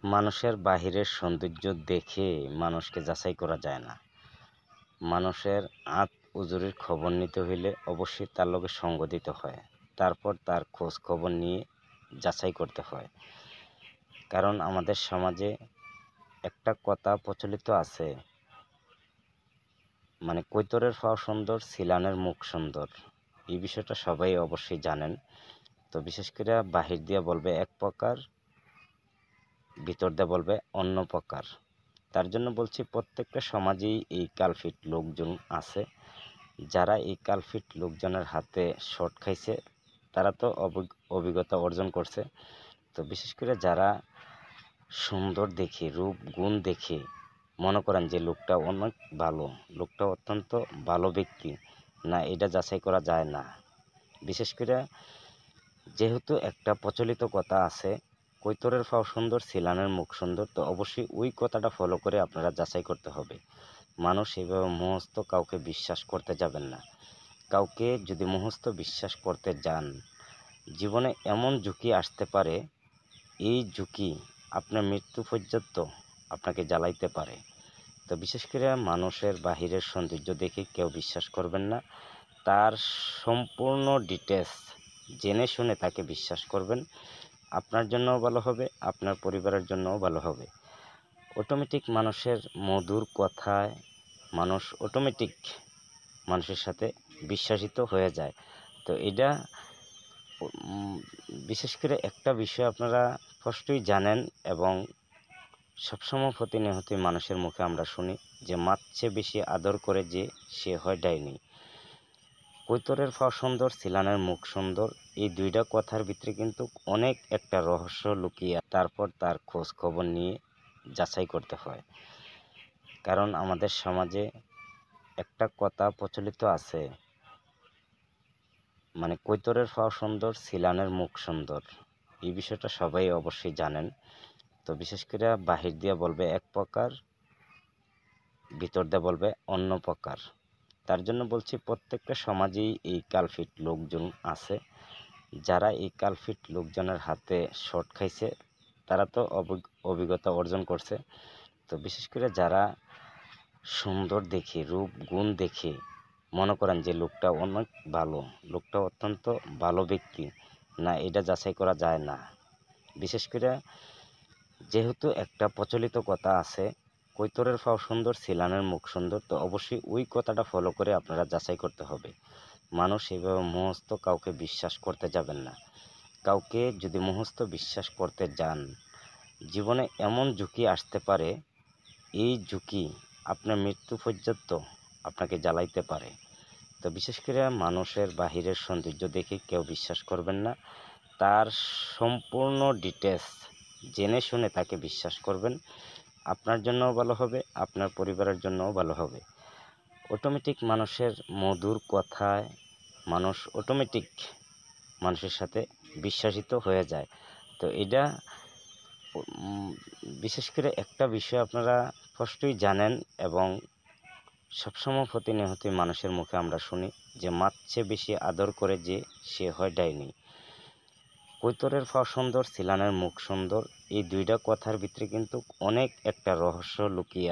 মানুষের বাহিরের সৌন্দর্য দেখে মানুষকে যাচাই করা যায় না। মানুষের আঁত উজুরির খবর নিতে হইলে অবশ্যই তার লগে সঙ্গ দিতে হয়, তারপর তার খোঁজ খবর নিয়ে যাচাই করতে হয়। কারণ আমাদের সমাজে একটা কথা প্রচলিত আছে, মানে কৈতরের পাও সুন্দর, ছিলানের মুখ সুন্দর। এই বিষয়টা সবাই অবশ্যই জানেন। তো বিশেষ করে বাহির দিয়ে বলবে এক প্রকার, ভিতর দিয়ে বলবে অন্য প্রকার। তার জন্য বলছি, প্রত্যেকটা সমাজেই এই কালফিট লোকজন আছে। যারা এই কালফিট লোকজনের হাতে শর্ট খাইছে, তারা তো অভিজ্ঞতা অর্জন করছে। তো বিশেষ করে যারা সুন্দর দেখে, রূপ গুণ দেখে মনে করেন যে লোকটা অনেক ভালো, লোকটা অত্যন্ত ভালো ব্যক্তি, না এটা যাচাই করা যায় না। বিশেষ করে যেহেতু একটা প্রচলিত কথা আছে, কৈতরের পাও সুন্দর, ছিলানের মুখ সুন্দর, তো অবশ্যই ওই কথাটা ফলো করে আপনারা যাচাই করতে হবে। মানুষ এইভাবে মুহস্ত কাউকে বিশ্বাস করতে যাবেন না। কাউকে যদি মুহস্ত বিশ্বাস করতে যান, জীবনে এমন ঝুঁকি আসতে পারে, এই ঝুঁকি আপনার মৃত্যু পর্যন্ত আপনাকে জ্বালাইতে পারে। তো বিশেষ করে মানুষের বাহিরের সৌন্দর্য দেখে কেউ বিশ্বাস করবেন না। তার সম্পূর্ণ ডিটেলস জেনে শুনে তাকে বিশ্বাস করবেন। আপনার জন্যও ভালো হবে, আপনার পরিবারের জন্যও ভালো হবে। অটোমেটিক মানুষের মধুর কথায় মানুষ অটোমেটিক মানুষের সাথে বিশ্বাসিত হয়ে যায়। তো এটা বিশেষ করে একটা বিষয় আপনারা স্পষ্টই জানেন, এবং সবসময় প্রতিনিয়তই মানুষের মুখে আমরা শুনি যে মাছ চেয়ে বেশি আদর করে যে সে হয় ডাইনি। কৈতরের পা সুন্দর, ছিলানের মুখ সুন্দর, এই দুইটা কথার ভিতরে কিন্তু অনেক একটা রহস্য লুকিয়ে, তারপর তার খোঁজ খবর নিয়ে যাচাই করতে হয়। কারণ আমাদের সমাজে একটা কথা প্রচলিত আছে, মানে কৈতরের পা সুন্দর, ছিলানের মুখ সুন্দর। এই বিষয়টা সবাই অবশ্যই জানেন। তো বিশেষ করে বাহির দিয়ে বলবে এক প্রকার, ভিতর দিয়ে বলবে অন্য প্রকার। তার জন্য বলছি, প্রত্যেকটা সমাজেই এই কালফিট লোকজন আছে। যারা এই কালফিট লোকজনের হাতে শর্ট খাইছে, তারা তো অভিজ্ঞতা অর্জন করছে। তো বিশেষ করে যারা সুন্দর দেখে, রূপ গুণ দেখে মনে করেন যে লোকটা অনেক ভালো, লোকটা অত্যন্ত ভালো ব্যক্তি, না এটা যাচাই করা যায় না। বিশেষ করে যেহেতু একটা প্রচলিত কথা আছে, কৈতরের পাও সুন্দর, ছিলানের মুখ সুন্দর, তো অবশ্যই ওই কথাটা ফলো করে আপনারা যাচাই করতে হবে। মানুষ এইভাবে মুহস্ত কাউকে বিশ্বাস করতে যাবেন না। কাউকে যদি মুহস্ত বিশ্বাস করতে যান, জীবনে এমন ঝুঁকি আসতে পারে, এই ঝুঁকি আপনার মৃত্যু পর্যন্ত আপনাকে জ্বালাইতে পারে। তো বিশেষ করে মানুষের বাহিরের সৌন্দর্য দেখে কেউ বিশ্বাস করবেন না। তার সম্পূর্ণ ডিটেলস জেনে শুনে তাকে বিশ্বাস করবেন। আপনার জন্যও ভালো হবে, আপনার পরিবারের জন্যও ভালো হবে। অটোমেটিক মানুষের মধুর কথায় মানুষ অটোমেটিক মানুষের সাথে বিশ্বাসিত হয়ে যায়। তো এটা বিশেষ করে একটা বিষয় আপনারা স্পষ্টই জানেন, এবং সবসময় প্রতিনিয়তই মানুষের মুখে আমরা শুনি যে মাছ চেয়ে বেশি আদর করে যে সে হয় ডাইনি। কৈতরের পা সুন্দর, ছিলানের মুখ সুন্দর, এই দুইটা কথার ভিতরে কিন্তু অনেক একটা রহস্য লুকিয়ে